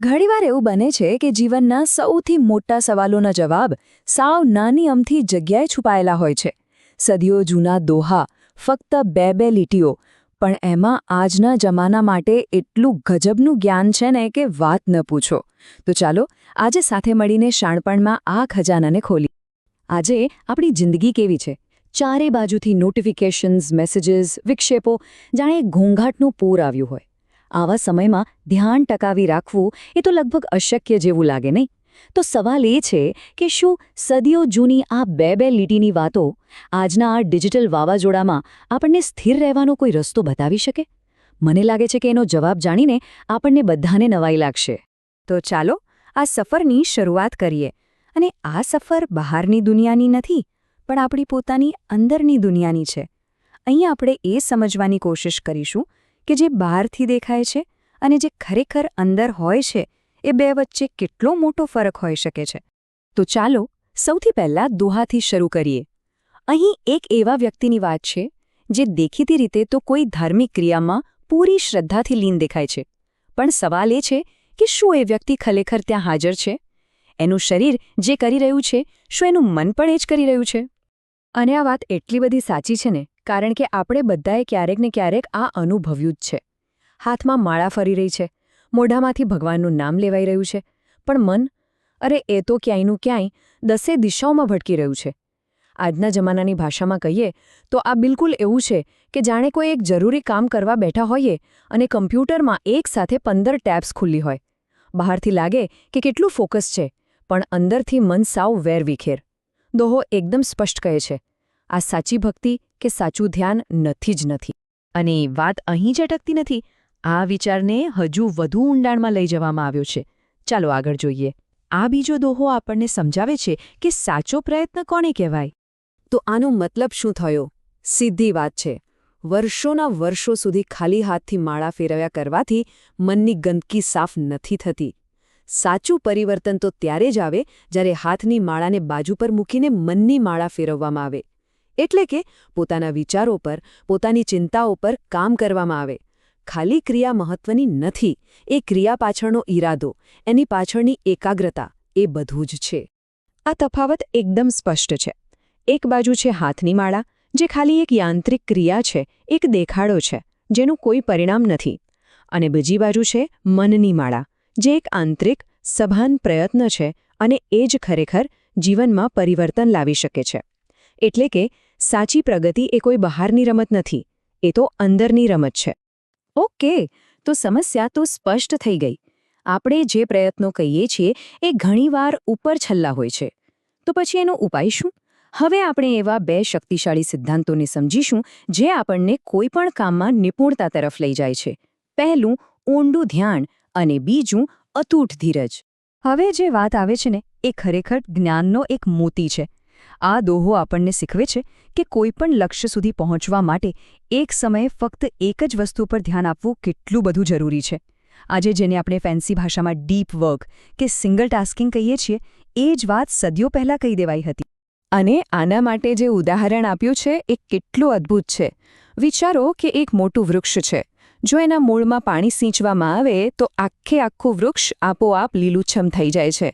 ઘણીવાર એવું બને છે કે જીવનના સૌથી મોટા સવાલોના જવાબ સાવ નાની અમથી જગ્યાએ છુપાયેલા હોય છે. સદીઓ જૂના દોહા, ફક્ત બે લીટીઓ, પણ એમાં આજના જમાના માટે એટલું ગજબનું જ્ઞાન છે ને કે વાત ન પૂછો. તો ચાલો આજે સાથે મળીને શાણપણમાં આ ખજાનાને ખોલી. આજે આપણી જિંદગી કેવી છે? ચારે બાજુથી નોટિફિકેશન્સ, મેસેજીસ, વિક્ષેપો, જાણે એક ઘોંઘાટનું પૂર આવ્યું હોય. આવા સમયમાં ધ્યાન ટકાવી રાખવું એ તો લગભગ અશક્ય જેવું લાગે નહીં? તો સવાલ એ છે કે શું સદીઓ જૂની આ બે લીટીની વાતો આજના આ ડિજિટલ વાવાઝોડામાં આપણને સ્થિર રહેવાનો કોઈ રસ્તો બતાવી શકે? મને લાગે છે કે એનો જવાબ જાણીને આપણને બધાને નવાઈ લાગશે. તો ચાલો આ સફરની શરૂઆત કરીએ. અને આ સફર બહારની દુનિયાની નથી, પણ આપણી પોતાની અંદરની દુનિયાની છે. અહીં આપણે એ સમજવાની કોશિશ કરીશું કે જે બહારથી દેખાય છે અને જે ખરેખર અંદર હોય છે એ બે વચ્ચે કેટલો મોટો ફરક હોઈ શકે છે. તો ચાલો સૌથી પહેલાં દોહાથી શરૂ કરીએ. અહીં એક એવા વ્યક્તિની વાત છે જે દેખીતી રીતે તો કોઈ ધાર્મિક ક્રિયામાં પૂરી શ્રદ્ધાથી લીન દેખાય છે, પણ સવાલ એ છે કે શું એ વ્યક્તિ ખરેખર ત્યાં હાજર છે? એનું શરીર જે કરી રહ્યું છે, શું એનું મન પણ એ જ કરી રહ્યું છે? અને આ વાત એટલી બધી સાચી છે ને, કારણ કે આપણે બધાએ ક્યારેક ને ક્યારેક આ અનુભવ્યું જ છે. હાથમાં માળા ફરી રહી છે, મોઢામાંથી ભગવાનનું નામ લેવાઈ રહ્યું છે, પણ મન, અરે એ તો ક્યાંયનું ક્યાંય 10 દિશાઓમાં ભટકી રહ્યું છે. આજના જમાનાની ભાષામાં કહીએ તો આ બિલકુલ એવું છે કે જાણે કોઈ એક જરૂરી કામ કરવા બેઠા હોઈએ અને કમ્પ્યુટરમાં એક સાથે 15 ટેબ્સ ખુલ્લી હોય. બહારથી લાગે કે કેટલું ફોકસ છે, પણ અંદરથી મન સાવ વેરવિખેર. દોહો એકદમ સ્પષ્ટ કહે છે, આ સાચી ભક્તિ કે સાચું ધ્યાન નથી જ નથી. અને વાત અહીં જ અટકતી નથી. આ વિચારને હજુ વધુ ઊંડાણમાં લઈ જવામાં આવ્યો છે. ચાલો આગળ જોઈએ. આ બીજો દોહો આપણને સમજાવે છે કે સાચો પ્રયત્ન કોને કહેવાય. તો આનો મતલબ શું થયો? સીધી વાત છે. વર્ષોના વર્ષો સુધી ખાલી હાથથી માળા ફેરવ્યા કરવાથી મનની ગંદકી સાફ નથી થતી. સાચું પરિવર્તન તો ત્યારે જ આવે જ્યારે હાથની માળાને બાજુ પર મૂકીને મનની માળા ફેરવવામાં આવે. એટલે કે પોતાના વિચારો પર, પોતાની ચિંતાઓ પર કામ કરવામાં આવે. ખાલી ક્રિયા મહત્વની નથી, એ ક્રિયા પાછળનો ઈરાદો, એની પાછળની એકાગ્રતા, એ બધું જ છે. આ તફાવત એકદમ સ્પષ્ટ છે. એક બાજુ છે હાથની માળા, જે ખાલી એક યાંત્રિક ક્રિયા છે, એક દેખાડો છે, જેનું કોઈ પરિણામ નથી. અને બીજી બાજુ છે મનની માળા, જે એક આંતરિક, સભાન પ્રયત્ન છે, અને એ જ ખરેખર જીવનમાં પરિવર્તન લાવી શકે છે. એટલે કે સાચી પ્રગતિ એ કોઈ બહારની રમત નથી, એ તો અંદરની રમત છે. ઓકે, તો સમસ્યા તો સ્પષ્ટ થઈ ગઈ. આપણે જે પ્રયત્નો કહીએ છીએ એ ઘણીવાર ઉપર છલ્લા હોય છે. તો પછી એનો ઉપાય શું? હવે આપણે એવા બે શક્તિશાળી સિદ્ધાંતોને સમજીશું જે આપણને કોઈ પણ કામમાં નિપુણતા તરફ લઈ જાય છે. પહેલું ઊંડું ધ્યાન અને બીજું અતૂટ ધીરજ. હવે જે વાત આવે છે ને એ ખરેખર જ્ઞાનનો એક મોતી છે. આ દોહો આપણને શીખવે છે કે કોઈ પણ લક્ષ્ય સુધી પહોંચવા માટે એક સમયે ફક્ત એક જ વસ્તુ પર ધ્યાન આપવું કેટલું બધું જરૂરી છે. આજે જેને આપણે ફેન્સી ભાષામાં ડીપ વર્ક કે સિંગલ ટાસ્કિંગ કહીએ છીએ, એ જ વાત સદીઓ પહેલાં કહી દેવાઈ હતી. અને આના માટે જે ઉદાહરણ આપ્યું છે એ કેટલું અદ્ભુત છે. વિચારો કે એક મોટું વૃક્ષ છે. જો એના મૂળમાં પાણી સિંચવામાં આવે તો આખું વૃક્ષ આપોઆપ લીલુંછમ થઈ જાય છે.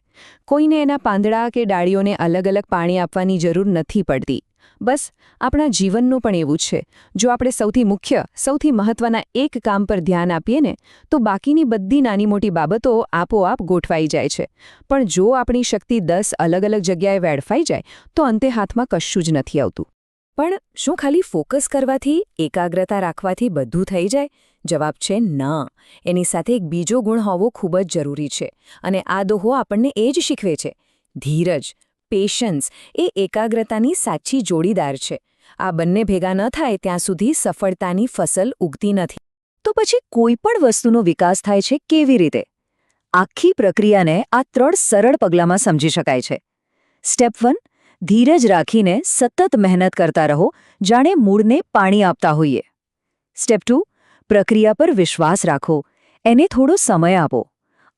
કોઈને એના પાંદડા કે ડાળીઓને અલગ અલગ પાણી આપવાની જરૂર નથી પડતી. બસ આપણા જીવનનું પણ એવું છે. જો આપણે સૌથી મુખ્ય, સૌથી મહત્વના એક કામ પર ધ્યાન આપીએ ને, તો બાકીની બધી નાની મોટી બાબતો આપોઆપ ગોઠવાઈ જાય છે. પણ જો આપણી શક્તિ 10 અલગ અલગ જગ્યાએ વેડફાઈ જાય તો અંતે હાથમાં કશું જ નથી આવતું. પણ શું ખાલી ફોકસ કરવાથી, એકાગ્રતા રાખવાથી બધું થઈ જાય? જવાબ છે ના. એની સાથે એક બીજો ગુણ હોવો ખૂબ જ જરૂરી છે. અને આ દોહો આપણને એ જ શીખવે છે. ધીરજ, પેશન્સ એ એકાગ્રતાની સાચી જોડીદાર છે. આ બંને ભેગા ન થાય ત્યાં સુધી સફળતાની ફસલ ઉગતી નથી. તો પછી કોઈ પણ વસ્તુનો વિકાસ થાય છે કેવી રીતે? આખી પ્રક્રિયાને આ 3 સરળ પગલાંમાં સમજી શકાય છે. સ્ટેપ 1, ધીરજ રાખીને સતત મહેનત કરતા રહો, જાણે મૂળને પાણી આપતા હોઈએ. સ્ટેપ 2, પ્રક્રિયા પર વિશ્વાસ રાખો, એને થોડો સમય આપો.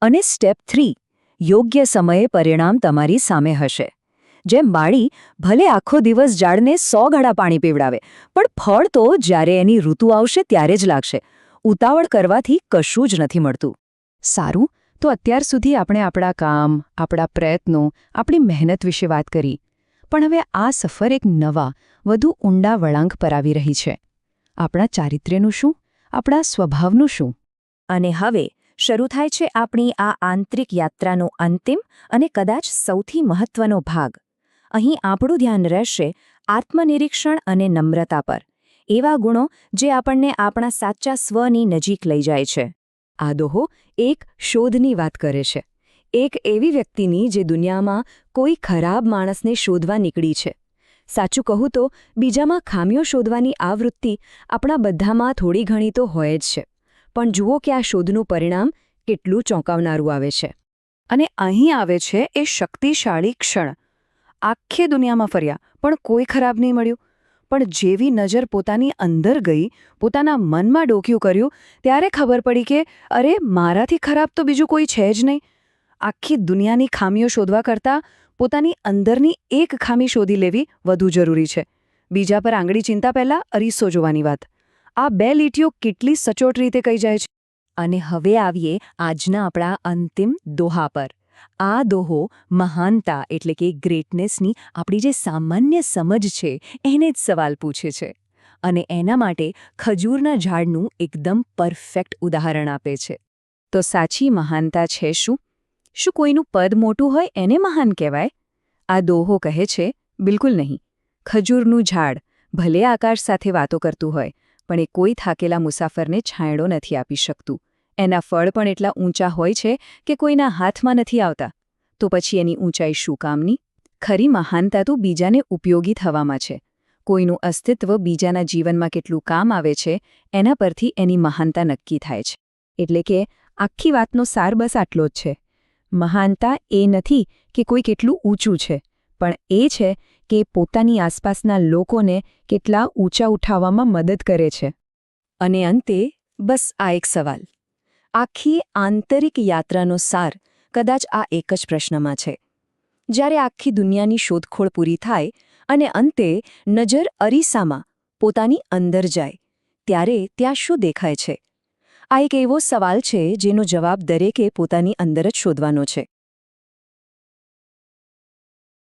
અને સ્ટેપ 3, યોગ્ય સમયે પરિણામ તમારી સામે હશે. જેમ બાળી ભલે આખો દિવસ ઝાડને 100 ઘડા પાણી પીવડાવે, પણ ફળ તો જ્યારે એની ઋતુ આવશે ત્યારે જ લાગશે. ઉતાવળ કરવાથી કશું જ નથી મળતું. સારું, તો અત્યાર સુધી આપણે આપણા કામ, આપણા પ્રયત્નો, આપણી મહેનત વિશે વાત કરી. પણ હવે આ સફર એક નવા, વધુ ઊંડા વળાંક પર આવી રહી છે. આપણા ચારિત્ર્યનું શું? આપણા સ્વભાવનું શું? અને હવે શરૂ થાય છે આપણી આ આંતરિક યાત્રાનો અંતિમ અને કદાચ સૌથી મહત્વનો ભાગ. અહીં આપણું ધ્યાન રહેશે આત્મનિરીક્ષણ અને નમ્રતા પર. એવા ગુણો જે આપણને આપણા સાચા સ્વની નજીક લઈ જાય છે. આ દોહો એક શોધની વાત કરે છે. એક એવી વ્યક્તિની જે દુનિયામાં કોઈ ખરાબ માણસને શોધવા નીકળી છે. સાચું કહું તો બીજામાં ખામીઓ શોધવાની આ વૃત્તિ આપણા બધામાં થોડી ઘણી તો હોય જ છે. પણ જુઓ કે આ શોધનું પરિણામ કેટલું ચોંકાવનારું આવે છે. અને અહીં આવે છે એ શક્તિશાળી ક્ષણ. આખી દુનિયામાં ફર્યા પણ કોઈ ખરાબ નહીં મળ્યું. પણ જેવી નજર પોતાની અંદર ગઈ, પોતાના મનમાં ડોક્યું કર્યું, ત્યારે ખબર પડી કે અરે મારાથી ખરાબ તો બીજું કોઈ છે જ નહીં. આખી દુનિયાની ખામીઓ શોધવા કરતાં પોતાની અંદરની એક ખામી શોધી લેવી વધુ જરૂરી છે. બીજા પર આંગળી ચિંતા પહેલાં અરીસો જોવાની વાત. આ બે લીટીઓ કેટલી સચોટ રીતે કહી જાય છે. અને હવે આવીએ આજના આપણા અંતિમ દોહા પર. આ દોહો મહાનતા એટલે કે ગ્રેટનેસની આપણી જે સામાન્ય સમજ છે એને જ સવાલ પૂછે છે. અને એના માટે ખજૂરના ઝાડનું એકદમ પરફેક્ટ ઉદાહરણ આપે છે. તો સાચી મહાનતા છે શું? શું કોઈનું પદ મોટું હોય એને મહાન કહેવાય? આ દોહો કહે છે બિલકુલ નહીં. ખજૂરનું ઝાડ ભલે આકાશ સાથે વાતો કરતું હોય, પણ એ કોઈ થાકેલા મુસાફરને છાંયડો નથી આપી શકતું. એના ફળ પણ એટલા ઊંચા હોય છે કે કોઈના હાથમાં નથી આવતા. તો પછી એની ઊંચાઈ શું કામની? ખરી મહાનતા તો બીજાને ઉપયોગી થવામાં છે. કોઈનું અસ્તિત્વ બીજાના જીવનમાં કેટલું કામ આવે છે એના પરથી એની મહાનતા નક્કી થાય છે. એટલે કે આખી વાતનો સાર બસ આટલો જ છે. મહાનતા એ નથી કે કોઈ કેટલું ઊંચું છે, પણ એ છે કે પોતાની આસપાસના લોકોને કેટલા ઊંચા ઉઠાવવામાં મદદ કરે છે. અને અંતે બસ આ એક સવાલ. આખી આંતરિક યાત્રાનો સાર કદાચ આ એક જ પ્રશ્નમાં છે. જ્યારે આખી દુનિયાની શોધખોળ પૂરી થાય અને અંતે નજર અરીસામાં પોતાની અંદર જાય, ત્યારે ત્યાં શું દેખાય છે? આ એક એવો સવાલ છે જેનો જવાબ દરેકે પોતાની અંદર જ શોધવાનો છે.